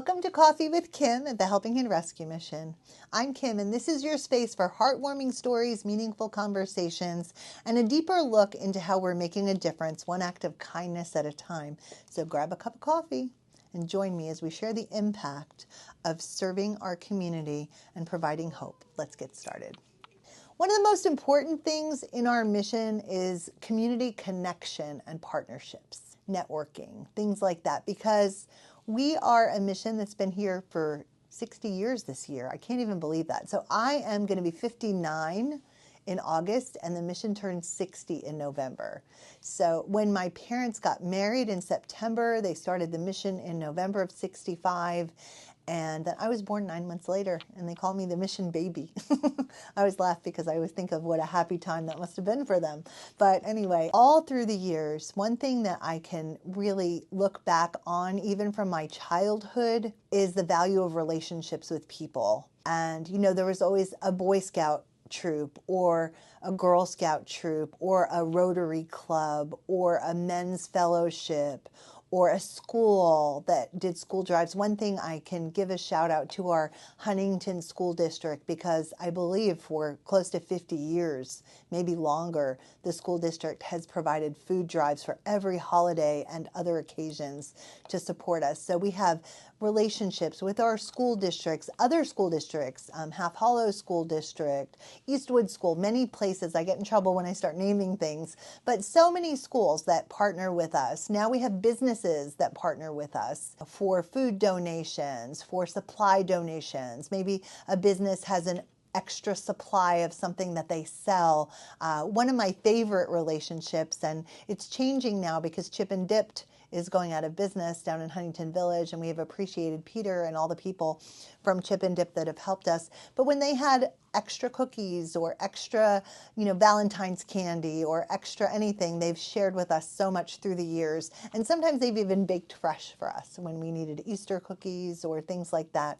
Welcome to Coffee with Kim at the Helping Hand Rescue Mission. I'm Kim, and this is your space for heartwarming stories, meaningful conversations, and a deeper look into how we're making a difference, one act of kindness at a time. So grab a cup of coffee and join me as we share the impact of serving our community and providing hope. Let's get started. One of the most important things in our mission is community connection and partnerships, networking, things like that, because we are a mission that's been here for 60 years this year. I can't even believe that. So I am going to be 59 in August, and the mission turns 60 in November. So when my parents got married in September, they started the mission in November of 65. And then I was born 9 months later, and they call me the mission baby. I always laugh because I always think of what a happy time that must have been for them. But anyway, all through the years, one thing that I can really look back on, even from my childhood, is the value of relationships with people. And, you know, there was always a Boy Scout troop or a Girl Scout troop or a Rotary Club or a men's fellowship or a school that did school drives. One thing I can give a shout out to our Huntington School District, because I believe for close to 50 years, maybe longer, the school district has provided food drives for every holiday and other occasions to support us. So we have relationships with our school districts, other school districts, Half Hollow School District, Eastwood School, many places. I get in trouble when I start naming things, but so many schools that partner with us. Now we have businesses that partner with us for food donations, for supply donations. Maybe a business has an extra supply of something that they sell. One of my favorite relationships, and it's changing now because Chip and Dipped is going out of business down in Huntington Village, and we have appreciated Peter and all the people from Chip and Dip that have helped us. But when they had extra cookies or extra, Valentine's candy or extra anything, they've shared with us so much through the years. And sometimes they've even baked fresh for us when we needed Easter cookies or things like that.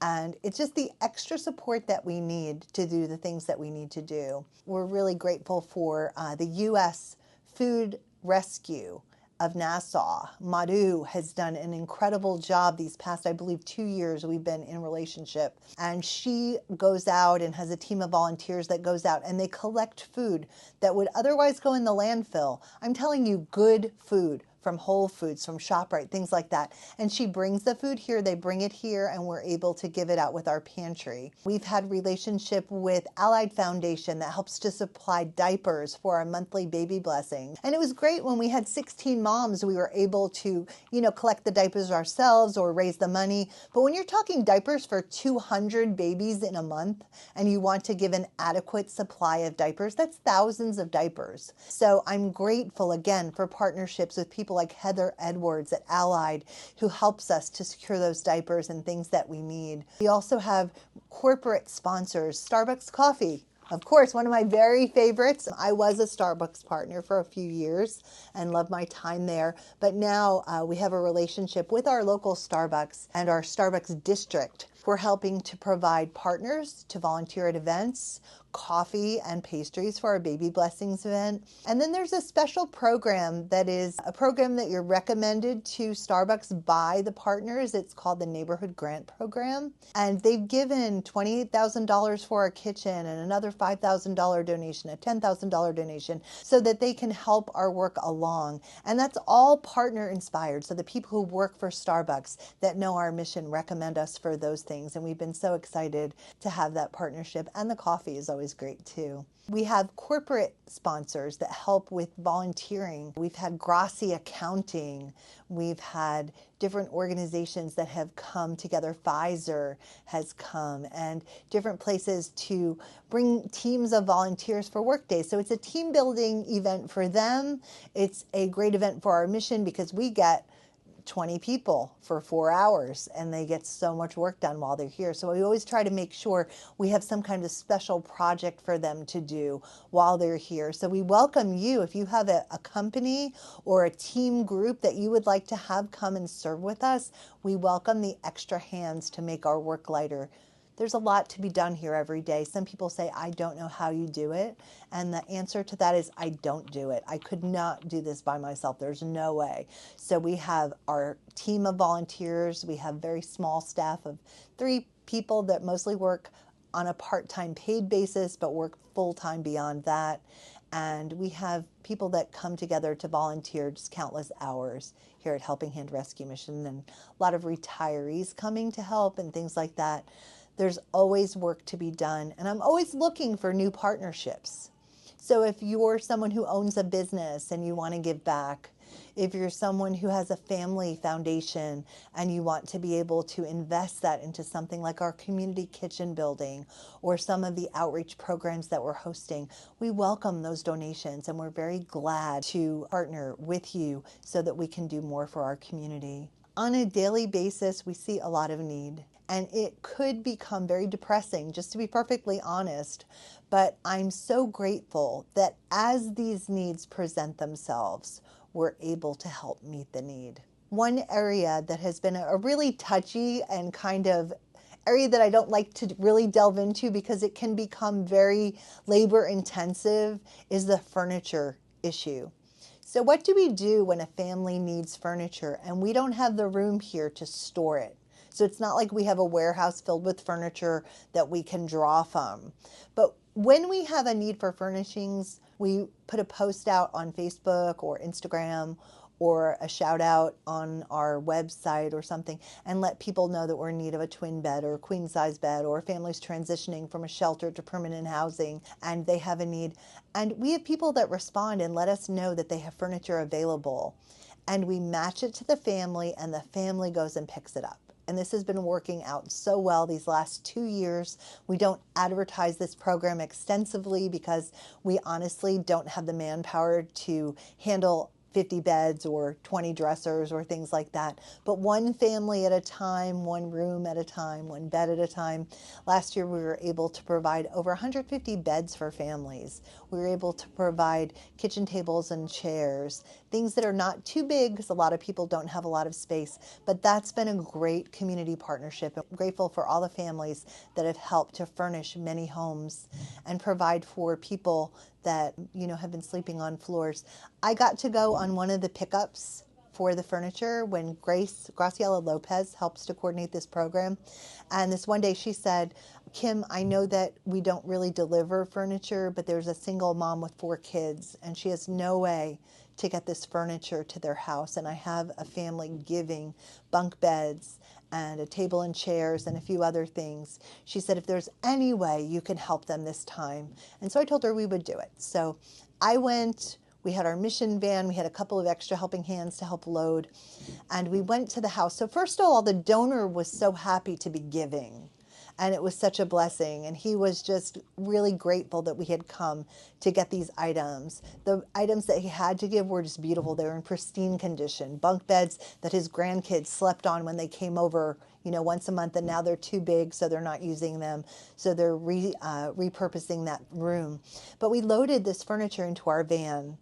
And it's just the extra support that we need to do the things that we need to do. We're really grateful for the U.S. Food Rescue of Nassau. Madhu has done an incredible job these past, I believe, 2 years we've been in relationship. And she goes out and has a team of volunteers that goes out and they collect food that would otherwise go in the landfill. I'm telling you, good food from Whole Foods, from ShopRite, things like that. And she brings the food here, they bring it here, and we're able to give it out with our pantry. We've had relationship with Allied Foundation that helps to supply diapers for our monthly baby blessing. And it was great when we had 16 moms, we were able to, collect the diapers ourselves or raise the money. But when you're talking diapers for 200 babies in a month, and you want to give an adequate supply of diapers, that's thousands of diapers. So I'm grateful again for partnerships with people like Heather Edwards at Allied, who helps us to secure those diapers and things that we need. We also have corporate sponsors, Starbucks Coffee. Of course, one of my very favorites. I was a Starbucks partner for a few years and loved my time there. But now we have a relationship with our local Starbucks and our Starbucks district. We're helping to provide partners to volunteer at events, coffee and pastries for our Baby Blessings event. And then there's a special program that is a program that you're recommended to Starbucks by the partners. It's called the Neighborhood Grant Program. And they've given $28,000 for our kitchen and another $5,000 donation, a $10,000 donation, so that they can help our work along. And that's all partner inspired. So the people who work for Starbucks that know our mission recommend us for those things. And we've been so excited to have that partnership. And the coffee is always great too. We have corporate sponsors that help with volunteering. We've had Grassi Accounting. We've had different organizations that have come together. Pfizer has come, and different places to bring teams of volunteers for work days. So it's a team building event for them. It's a great event for our mission because we get 20 people for 4 hours and they get so much work done while they're here. So we always try to make sure we have some kind of special project for them to do while they're here. So we welcome you if you have a company or a team group that you would like to have come and serve with us. We welcome the extra hands to make our work lighter There's a lot to be done here every day. Some people say, I don't know how you do it. And the answer to that is, I don't do it. I could not do this by myself. There's no way. So we have our team of volunteers. We have very small staff of 3 people that mostly work on a part-time paid basis, but work full-time beyond that. And we have people that come together to volunteer just countless hours here at Helping Hand Rescue Mission, and a lot of retirees coming to help and things like that. There's always work to be done, and I'm always looking for new partnerships. So if you're someone who owns a business and you want to give back, if you're someone who has a family foundation and you want to be able to invest that into something like our community kitchen building or some of the outreach programs that we're hosting, we welcome those donations, and we're very glad to partner with you so that we can do more for our community. On a daily basis, we see a lot of need, and it could become very depressing, just to be perfectly honest. But I'm so grateful that as these needs present themselves, we're able to help meet the need. One area that has been a really touchy and kind of area that I don't like to really delve into because it can become very labor intensive is the furniture issue. So what do we do when a family needs furniture and we don't have the room here to store it? So it's not like we have a warehouse filled with furniture that we can draw from. But when we have a need for furnishings, we put a post out on Facebook or Instagram or a shout out on our website or something and let people know that we're in need of a twin bed or a queen size bed, or families transitioning from a shelter to permanent housing and they have a need. And we have people that respond and let us know that they have furniture available. And we match it to the family, and the family goes and picks it up. And this has been working out so well these last 2 years. We don't advertise this program extensively because we honestly don't have the manpower to handle 50 beds or 20 dressers or things like that. But one family at a time, one room at a time, one bed at a time. Last year we were able to provide over 150 beds for families. We were able to provide kitchen tables and chairs, things that are not too big because a lot of people don't have a lot of space. But that's been a great community partnership. I'm grateful for all the families that have helped to furnish many homes and provide for people that, have been sleeping on floors. I got to go on one of the pickups for the furniture when Graciela Lopez helps to coordinate this program. And this one day she said, Kim, I know that we don't really deliver furniture, but there's a single mom with 4 kids and she has no way to get this furniture to their house. And I have a family giving bunk beds and a table and chairs and a few other things. She said, if there's any way you can help them this time. And so I told her we would do it. So I went, we had our mission van, we had a couple of extra helping hands to help load, and we went to the house. So first of all, the donor was so happy to be giving. And it was such a blessing. And he was just really grateful that we had come to get these items. The items that he had to give were just beautiful. They were in pristine condition. Bunk beds that his grandkids slept on when they came over, once a month, and now they're too big, so they're not using them. So they're repurposing that room. But we loaded this furniture into our van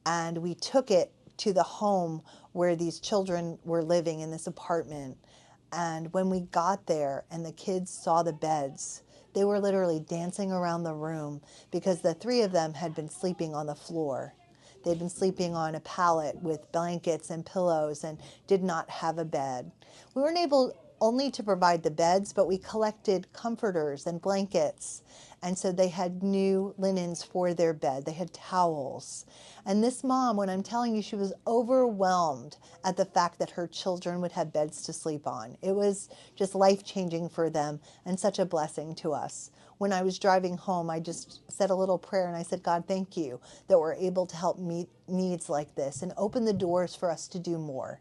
and we took it to the home where these children were living in this apartment. And when we got there and the kids saw the beds, they were literally dancing around the room because the 3 of them had been sleeping on the floor. They'd been sleeping on a pallet with blankets and pillows and did not have a bed. We weren't able only to provide the beds, but we collected comforters and blankets. And so they had new linens for their bed. They had towels. And this mom, when I'm telling you, she was overwhelmed at the fact that her children would have beds to sleep on. It was just life-changing for them and such a blessing to us. When I was driving home, I just said a little prayer and I said, God, thank you that we're able to help meet needs like this and open the doors for us to do more.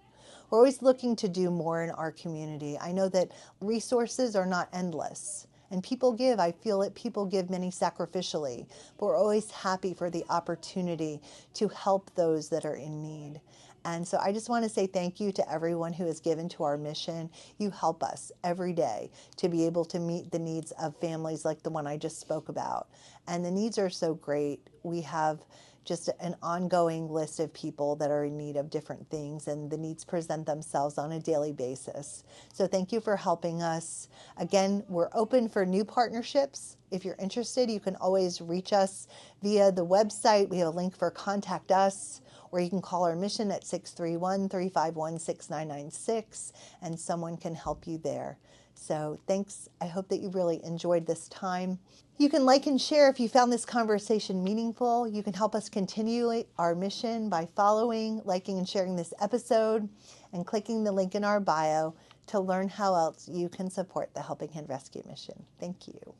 We're always looking to do more in our community. I know that resources are not endless. And people give, I feel it, people give many sacrificially, but we're always happy for the opportunity to help those that are in need. And so I just want to say thank you to everyone who has given to our mission. You help us every day to be able to meet the needs of families like the one I just spoke about. And the needs are so great. We have just an ongoing list of people that are in need of different things, and the needs present themselves on a daily basis. So thank you for helping us. Again, we're open for new partnerships. If you're interested, you can always reach us via the website. We have a link for Contact Us, or you can call our mission at 631-351-6996, and someone can help you there. So thanks. I hope that you really enjoyed this time. You can like and share if you found this conversation meaningful. You can help us continue our mission by following, liking, and sharing this episode, and clicking the link in our bio to learn how else you can support the Helping Hand Rescue mission. Thank you.